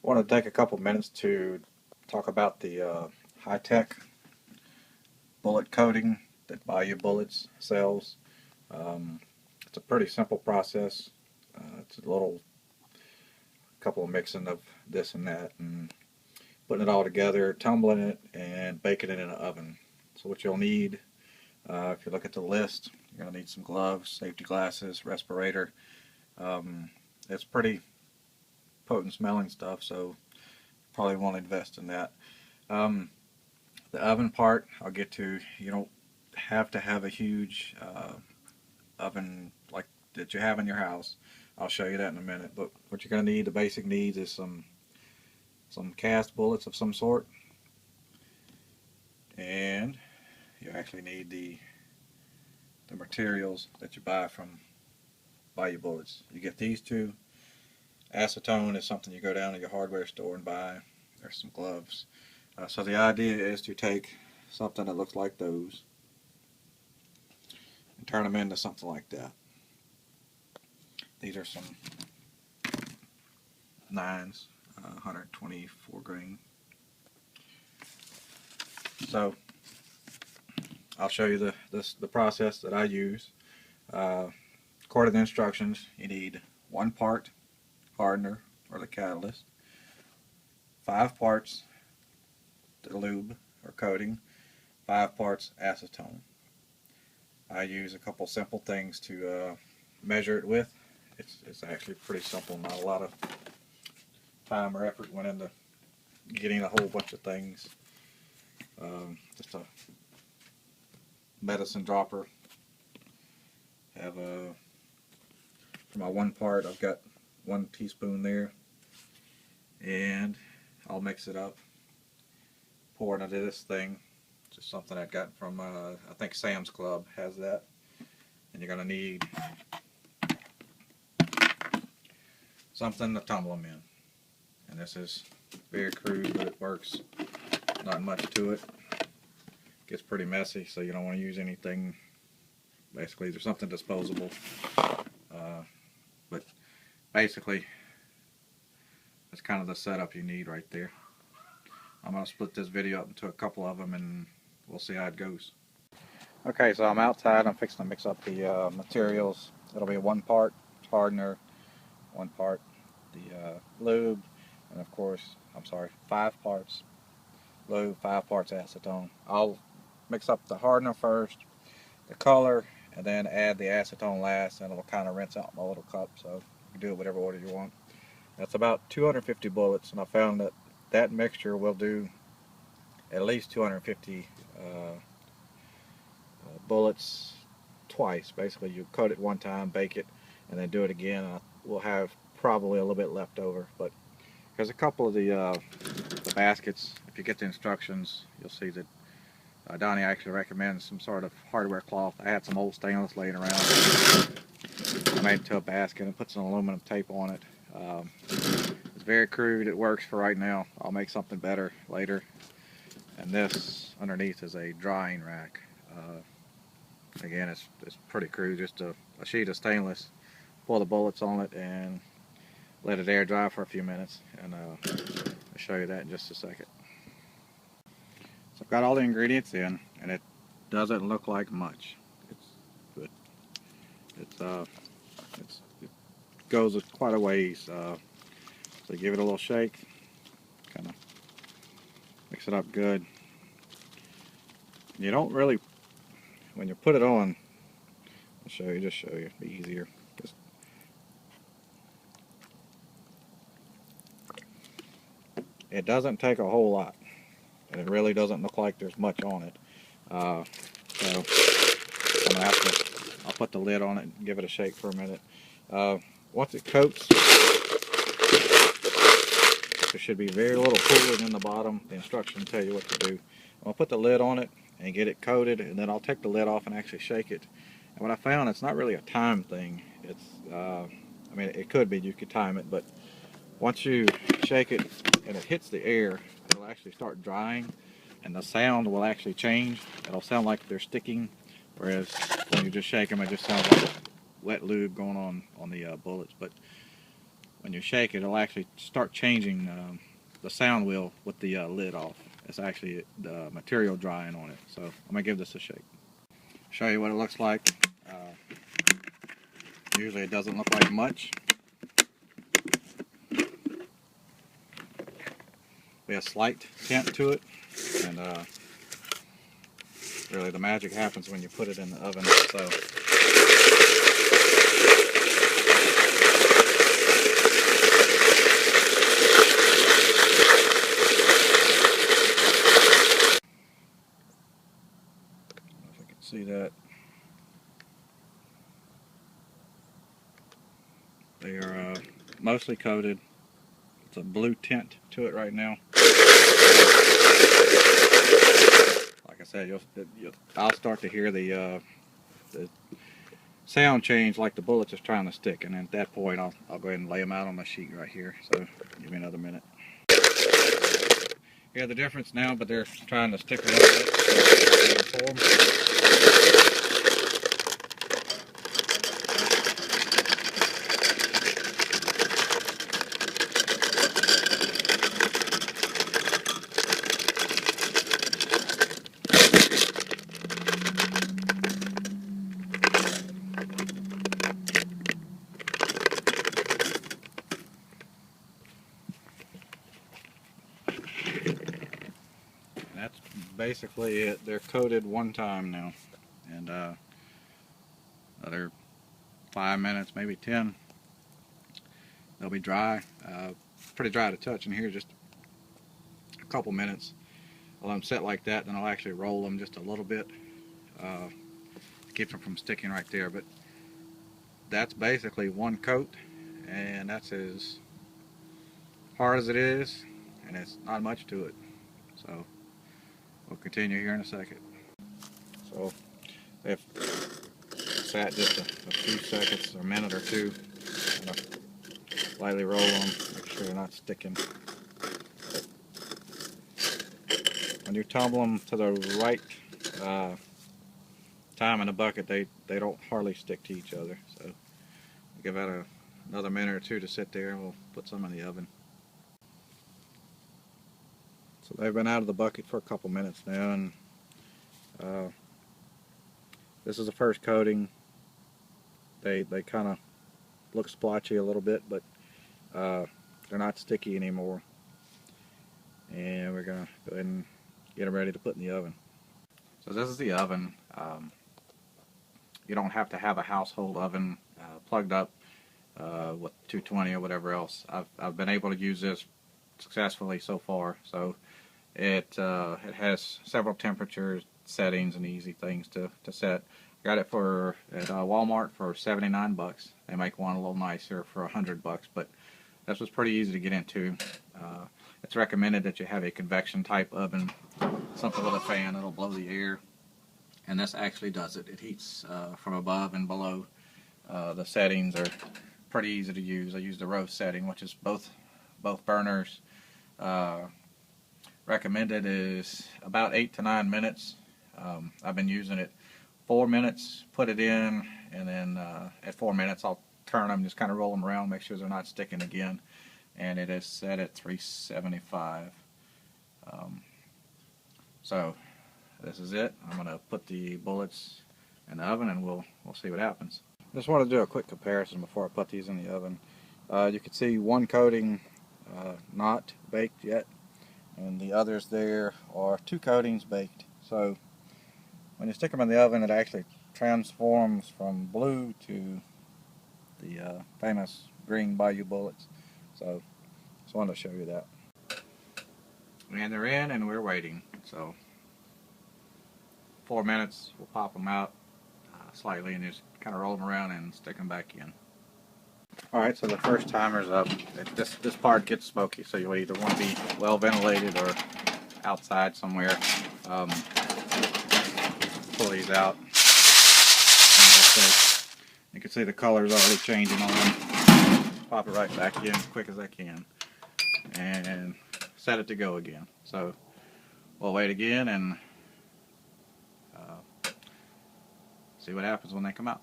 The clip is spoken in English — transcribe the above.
Want to take a couple minutes to talk about the HI-TEK bullet coating that Bayou Bullets sells. It's a pretty simple process. It's a little couple of mixing of this and that and putting it all together, tumbling it, and baking it in an oven. So what you'll need, if you look at the list, you're going to need some gloves, safety glasses, respirator. It's pretty potent smelling stuff, so probably want to invest in that. The oven part I'll get to. You don't have to have a huge oven like that you have in your house. I'll show you that in a minute. But what you're going to need, the basic needs, is some cast bullets of some sort, and you actually need the materials that you buy from Bayou Bullets. You get these two. Acetone is something you go down to your hardware store and buy. There's some gloves. So the idea is to take something that looks like those and turn them into something like that. These are some 9s, 124 grain. So I'll show you the process that I use. According to the instructions, you need 1 part hardener or the catalyst, 5 parts the lube or coating, 5 parts acetone. I use a couple simple things to measure it with. It's actually pretty simple. Not a lot of time or effort went into getting a whole bunch of things. Just a medicine dropper. Have for my 1 part, I've got 1 teaspoon there, and I'll mix it up, pour it into this thing. Just something I got from I think Sam's Club has that. And you're going to need something to tumble them in. And this is very crude, but it works. Not much to it. Gets pretty messy, so you don't want to use anything. Basically, there's something disposable. But basically, that's kind of the setup you need right there. I'm going to split this video up into a couple of them, and we'll see how it goes. Okay, so I'm outside. I'm fixing to mix up the materials. It'll be 1 part hardener, 1 part the lube, and of course, 5 parts lube, 5 parts acetone. I'll mix up the hardener first, the color, and then add the acetone last, and it'll kind of rinse out my little cup, so you can do it whatever order you want. That's about 250 bullets, and I found that mixture will do at least 250 bullets twice. Basically, you coat it 1 time, bake it, and then do it again. We'll have probably a little bit left over, but there's a couple of the baskets. If you get the instructions, you'll see that Donnie actually recommends some sort of hardware cloth. I had some old stainless laying around. I made it to a basket and put some aluminum tape on it. It's very crude. It works for right now. I'll make something better later. And this underneath is a drying rack. Again, it's pretty crude. Just a sheet of stainless. Pour the bullets on it and let it air dry for a few minutes. And I'll show you that in just a second. So I've got all the ingredients in, and it doesn't look like much. It goes quite a ways. So give it a little shake, kind of mix it up good. You don't really, when you put it on, I'll show you, just show you, it'll be easier. It doesn't take a whole lot, and it really doesn't look like there's much on it. So I'm gonna have to, I'll put the lid on it and give it a shake for a minute. Once it coats, there should be very little cooling in the bottom. The instructions tell you what to do. I'll put the lid on it and get it coated, and then I'll take the lid off and actually shake it. And what I found, it's not really a time thing. It's, I mean, it could be, you could time it, but once you shake it and it hits the air, it'll actually start drying, and the sound will actually change. It'll sound like they're sticking, whereas when you just shake them, it just sounds like wet lube going on the bullets. But when you shake it, it'll actually start changing the sound wheel with the lid off. It's actually the material drying on it. So I'm going to give this a shake. Show you what it looks like. Usually it doesn't look like much. We have a slight tint to it, and really the magic happens when you put it in the oven. So if you can see that, they are mostly coated. It's a blue tint to it right now. Like I said, I'll start to hear the sound change, like the bullets is trying to stick, and then at that point I'll go ahead and lay them out on my sheet right here. So give me another minute. Hear the difference now, but they're trying to stick a little bit. That's basically it. They're coated one time now, and another 5 minutes, maybe 10, they'll be dry. Pretty dry to touch in here, just a couple minutes. I'll let them sit like that, then I'll actually roll them just a little bit to keep them from sticking right there. But that's basically one coat, and that's as hard as it is, and it's not much to it. So we'll continue here in a second. So they've sat just a few seconds, or a minute or two. I'm gonna lightly roll them, make sure they're not sticking. When you tumble them to the right time in the bucket, they don't hardly stick to each other. So give that another minute or two to sit there, and we'll put some in the oven. So they've been out of the bucket for a couple minutes now, and this is the first coating. They kind of look splotchy a little bit, but they're not sticky anymore. And we're gonna go ahead and get them ready to put in the oven. So this is the oven. You don't have to have a household oven plugged up with 220 or whatever else. I've been able to use this successfully so far. So it has several temperature settings and easy things to set. Got it at Walmart for 79 bucks. They make one a little nicer for $100, but this was pretty easy to get into. It's recommended that you have a convection type oven, something with a fan that'll blow the air, and this actually does it. It heats from above and below. The settings are pretty easy to use. I use the roast setting, which is both burners. Recommended is about 8 to 9 minutes. I've been using it 4 minutes, put it in, and then at 4 minutes I'll turn them, just kind of roll them around, make sure they're not sticking again. And it is set at 375. So this is it. I'm going to put the bullets in the oven, and we'll see what happens. Just want to do a quick comparison before I put these in the oven. You can see one coating not baked yet, and the others there are 2 coatings baked. So when you stick them in the oven, it actually transforms from blue to the famous green Bayou Bullets. So just wanted to show you that. And they're in, and we're waiting. So 4 minutes, we'll pop them out slightly and just kind of roll them around and stick them back in. Alright, so the first timer's up. This part gets smoky, so you'll either want to be well ventilated or outside somewhere. Pull these out. You can see the color's already changing on them. Pop it right back in as quick as I can. And set it to go again. So we'll wait again and see what happens when they come out.